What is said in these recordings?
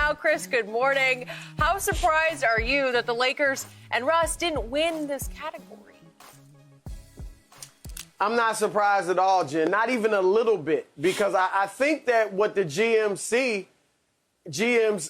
now. Chris, good morning. How surprised are you that the Lakers and Russ didn't win this category? I'm not surprised at all, Jen, not even a little bit, because I think that what the GMs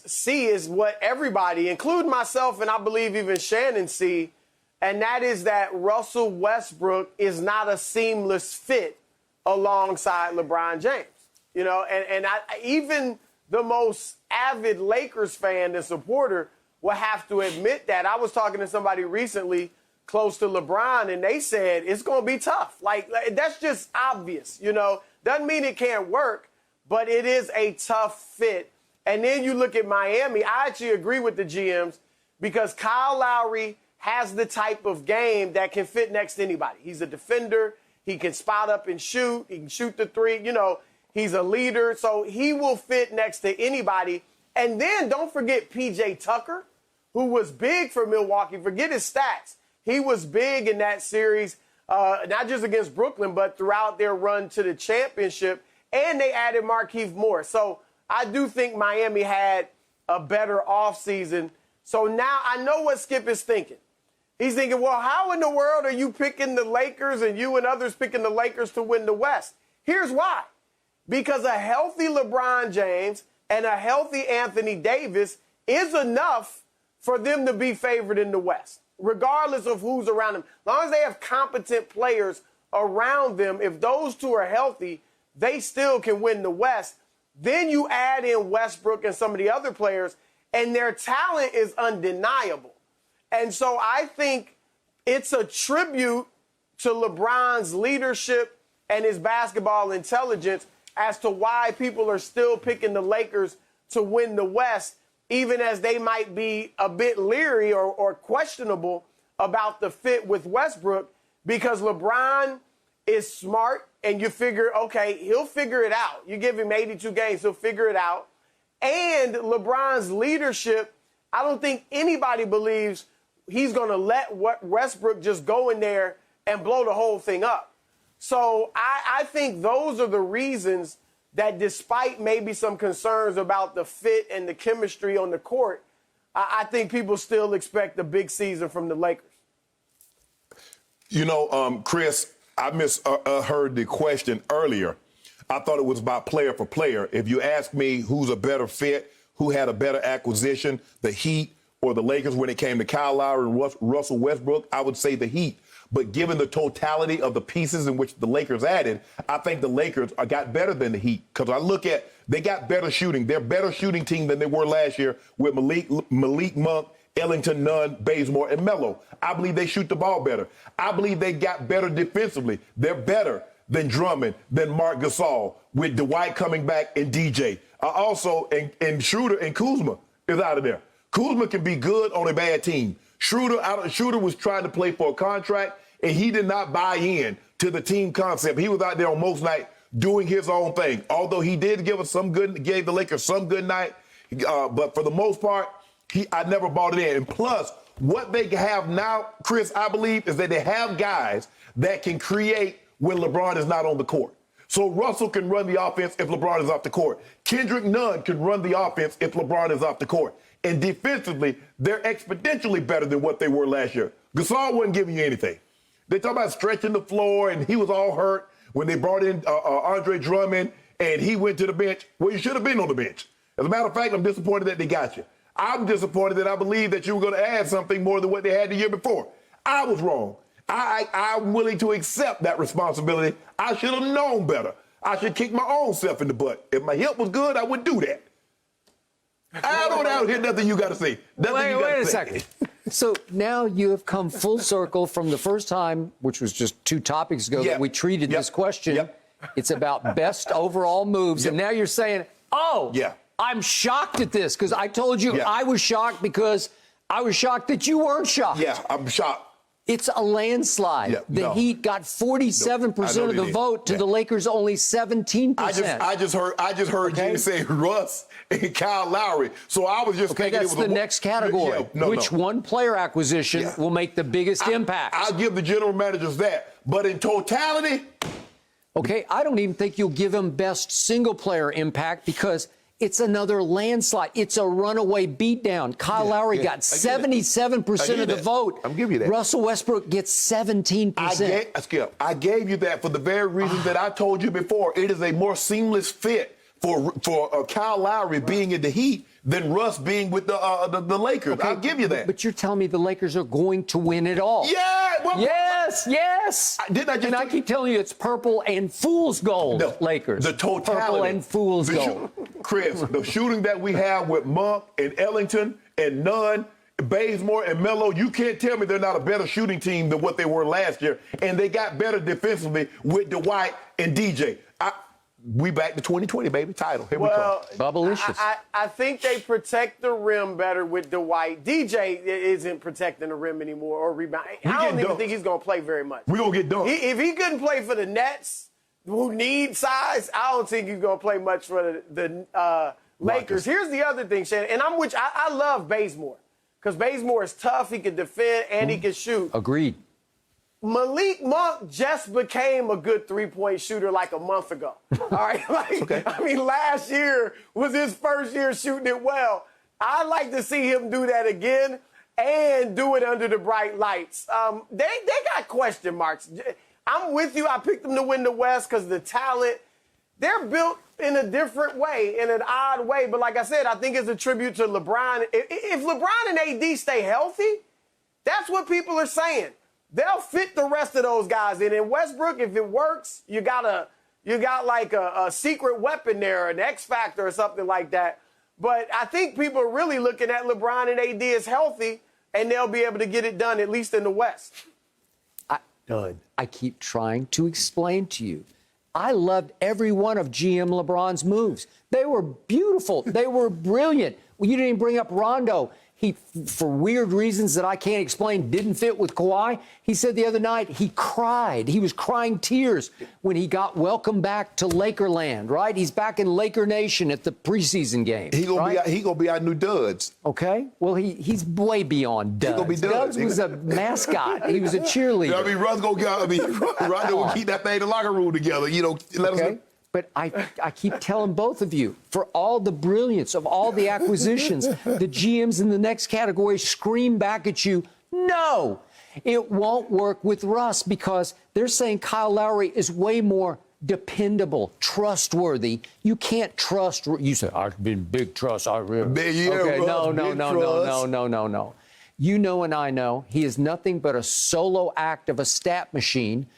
see is what everybody, including myself and I believe even Shannon, see, and that is that Russell Westbrook is not a seamless fit alongside LeBron James. You know, and even the most avid Lakers fan and supporter will have to admit that. I was talking to somebody recently close to LeBron, and they said it's going to be tough. Like, that's just obvious, you know. Doesn't mean it can't work, but it is a tough fit. And then you look at Miami. I actually agree with the GMs because Kyle Lowry has the type of game that can fit next to anybody. He's a defender. He can spot up and shoot. He can shoot the three. You know, he's a leader. So he will fit next to anybody. And then don't forget P.J. Tucker, who was big for Milwaukee. Forget his stats. He was big in that series, not just against Brooklyn, but throughout their run to the championship. And they added Markieff Morris. So I do think Miami had a better offseason. So now I know what Skip is thinking. He's thinking, well, how in the world are you picking the Lakers and you and others picking the Lakers to win the West? Here's why. Because a healthy LeBron James and a healthy Anthony Davis is enough for them to be favored in the West, regardless of who's around them. As long as they have competent players around them, if those two are healthy, they still can win the West. Then you add in Westbrook and some of the other players, and their talent is undeniable. And so I think it's a tribute to LeBron's leadership and his basketball intelligence as to why people are still picking the Lakers to win the West, even as they might be a bit leery or questionable about the fit with Westbrook, because LeBron is smart and you figure, okay, he'll figure it out. You give him 82 games, he'll figure it out. And LeBron's leadership, I don't think anybody believes he's going to let Westbrook just go in there and blow the whole thing up. So I think those are the reasons that despite maybe some concerns about the fit and the chemistry on the court, I think people still expect a big season from the Lakers. You know, Chris, I misheard the question earlier. I thought it was about player for player. If you ask me who's a better fit, who had a better acquisition, the Heat or the Lakers when it came to Kyle Lowry and Russell Westbrook, I would say the Heat. But given the totality of the pieces in which the Lakers added, I think the Lakers got better than the Heat. Because I look at, they got better shooting. They're a better shooting team than they were last year with Malik Monk, Ellington, Nunn, Bazemore, and Melo. I believe they shoot the ball better. I believe they got better defensively. They're better than Drummond, than Marc Gasol, with Dwight coming back and DJ. Also, and Schroeder and Kuzma is out of there. Kuzma can be good on a bad team. Schroeder was trying to play for a contract, and he did not buy in to the team concept. He was out there on most night doing his own thing. Although he did gave the Lakers some good night, but for the most part, I never bought it in. And plus, what they have now, Chris, I believe, is that they have guys that can create when LeBron is not on the court. So Russell can run the offense if LeBron is off the court. Kendrick Nunn can run the offense if LeBron is off the court. And defensively, they're exponentially better than what they were last year. Gasol wasn't giving you anything. They talk about stretching the floor, and he was all hurt when they brought in Andre Drummond, and he went to the bench. Well, you should have been on the bench. As a matter of fact, I'm disappointed that they got you. I'm disappointed that I believe that you were going to add something more than what they had the year before. I was wrong. I'm willing to accept that responsibility. I should have known better. I should kick my own self in the butt. If my hip was good, I would do that. I don't hear nothing you got to say. Wait a second. So now you have come full circle from the first time, which was just 2 topics ago, that we treated this question. It's about best overall moves. And now you're saying, I'm shocked at this because I told you I was shocked because I was shocked that you weren't shocked. Yeah, I'm shocked. It's a landslide. The Heat got 47% of the vote to the Lakers only 17%. I just heard you say Russ and Kyle Lowry. So I was just thinking that's the next category. Which one player acquisition will make the biggest impact? I'll give the general managers that. But in totality, okay, I don't even think you'll give him best single player impact because It's another landslide. It's a runaway beatdown. Kyle Lowry got 77% of the vote. I'm giving you that. Russell Westbrook gets 17%. Skip, I gave you that for the very reason that I told you before. It is a more seamless fit for Kyle Lowry being in the Heat than Russ being with the Lakers. Okay, I'll give you that. But you're telling me the Lakers are going to win it all? Yeah. Well, yes. I keep telling you it's purple and fool's gold, Lakers. The totality. Purple and fool's gold. Chris, the shooting that we have with Monk and Ellington and Nunn, Bazemore and Melo, you can't tell me they're not a better shooting team than what they were last year. And they got better defensively with Dwight and DJ. We back to 2020, baby. Title. Here we come. Bubblicious. I think they protect the rim better with Dwight. DJ isn't protecting the rim anymore or rebound. I don't even think he's going to play very much. We're going to get dunked. If he couldn't play for the Nets, who need size, I don't think he's going to play much for the Lakers. Here's the other thing, Shannon, and I'm with you. I love Bazemore because Bazemore is tough. He can defend and he can shoot. Agreed. Malik Monk just became a good three-point shooter like a month ago. All right? I mean, last year was his first year shooting it well. I'd like to see him do that again and do it under the bright lights. They got question marks. I'm with you. I picked them to win the West because the talent, they're built in a different way, in an odd way. But like I said, I think it's a tribute to LeBron. If LeBron and AD stay healthy, that's what people are saying. They'll fit the rest of those guys in. And Westbrook, if it works, you got like a secret weapon there, an X factor or something like that. But I think people are really looking at LeBron and AD as healthy, and they'll be able to get it done, at least in the West. I keep trying to explain to you. I loved every one of GM LeBron's moves. They were beautiful. They were brilliant. Well, you didn't even bring up Rondo. He, for weird reasons that I can't explain, didn't fit with Kawhi. He said the other night he cried. He was crying tears when he got welcomed back to Lakerland, right? He's back in Laker Nation at the preseason game. He gonna be our new Duds. Okay. Well, he's way beyond Duds. He gonna be Duds. Duds was a mascot. He was a cheerleader. I mean, Russ Rondo will keep that thing in the locker room together. You know, let us. But I keep telling both of you, for all the brilliance of all the acquisitions, the GMs in the next category scream back at you, no, it won't work with Russ because they're saying Kyle Lowry is way more dependable, trustworthy. You can't trust. You say, I've been big trust. Okay, no. You know and I know he is nothing but a solo act of a stat machine.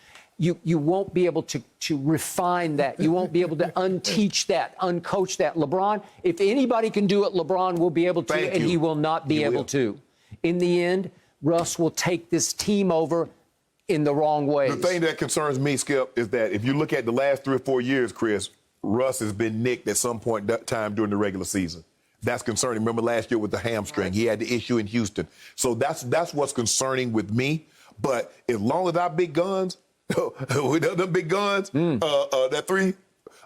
You won't be able to refine that. You won't be able to unteach that, uncoach that. LeBron, if anybody can do it, LeBron will be able to, and he will not be able to. In the end, Russ will take this team over in the wrong ways. The thing that concerns me, Skip, is that if you look at the last 3 or 4 years, Chris, Russ has been nicked at some point in time during the regular season. That's concerning. Remember last year with the hamstring. He had the issue in Houston. So that's what's concerning with me. But as long as our big guns, the big guns, that three,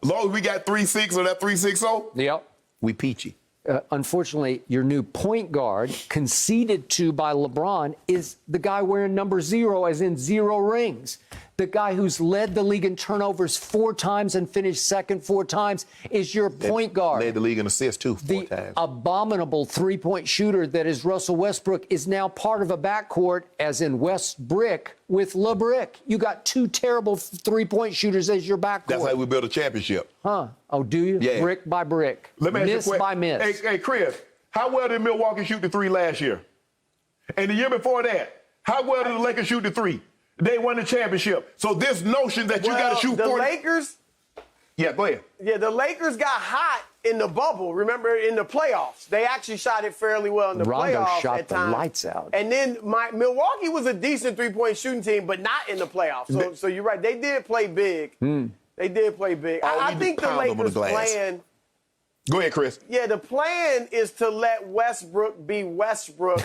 as long as we got 3-6 or that 3-6-0, yep, we peachy. Unfortunately, your new point guard, conceded to by LeBron, is the guy wearing number 0, as in 0 rings. The guy who's led the league in turnovers 4 times and finished second 4 times is your point guard. Led the league in assists, too, 4 times. The abominable three-point shooter that is Russell Westbrook is now part of a backcourt, as in Westbrick, with LeBrick. You got 2 terrible three-point shooters as your backcourt. That's how we build a championship. Huh. Oh, do you? Yeah. Brick by brick. Let me ask you a miss question. by miss. Hey, Chris, how well did Milwaukee shoot the 3 last year? And the year before that, how well did the Lakers shoot the 3? They won the championship. So this notion that you got to shoot 40. The Lakers? Yeah, go ahead. Yeah, the Lakers got hot in the bubble. Remember, in the playoffs. They actually shot it fairly well in the Rondo playoffs shot at the times. lights out. And then Milwaukee was a decent three-point shooting team, but not in the playoffs. So you're right. They did play big. They did play big. I think the Lakers' plan. Go ahead, Chris. Yeah, the plan is to let Westbrook be Westbrook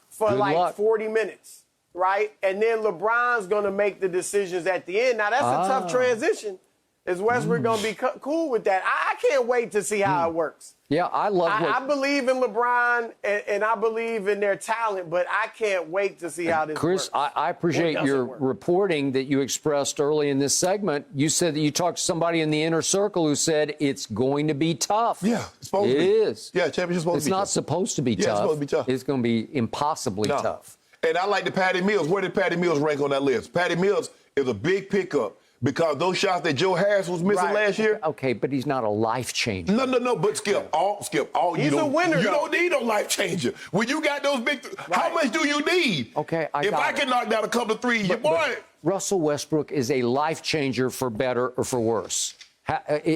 for like 40 minutes. Right? And then LeBron's going to make the decisions at the end. Now, that's a tough transition Is Westbrook going to be cool with that? I can't wait to see how it works. Yeah, I love what... I believe in LeBron, and I believe in their talent, but I can't wait to see how this Chris, works. I appreciate your reporting that you expressed early in this segment. You said that you talked to somebody in the inner circle who said it's going to be tough. Yeah, it's supposed to be. It is. Yeah, championship's supposed to be tough. It's not supposed to be tough. Yeah, it's supposed to be tough. It's going to be impossibly tough. And I like the Patty Mills. Where did Patty Mills rank on that list? Patty Mills is a big pickup because those shots that Joe Harris was missing last year. Okay, but he's not a life changer. No. But Skip, He's a winner. You don't need no life changer. When you got those big, how much do you need? Okay, if I can knock down a couple of threes, boy. Russell Westbrook is a life changer for better or for worse.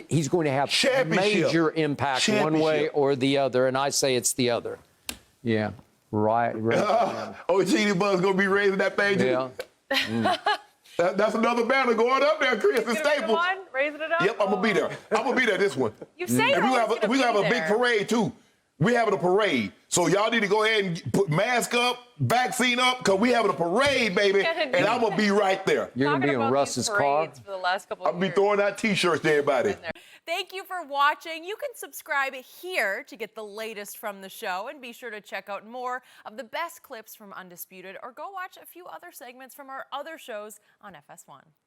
He's going to have major impact one way or the other, and I say it's the other. Yeah, right. Genie Buzz going to be raising that thing, too. Yeah. That's another banner going up there, Chris, and Staples. Come on, raising it up. Yep, I'm going to be there. I'm going to be there this one. You say and we have a big parade, too. We're having a parade. So y'all need to go ahead and put mask up, vaccine up, because we having a parade, baby, and I'm going to be right there. You're going to be in Russ's car? For the last couple of I'll be throwing out T-shirts to everybody. Thank you for watching. You can subscribe here to get the latest from the show, and be sure to check out more of the best clips from Undisputed, or go watch a few other segments from our other shows on FS1.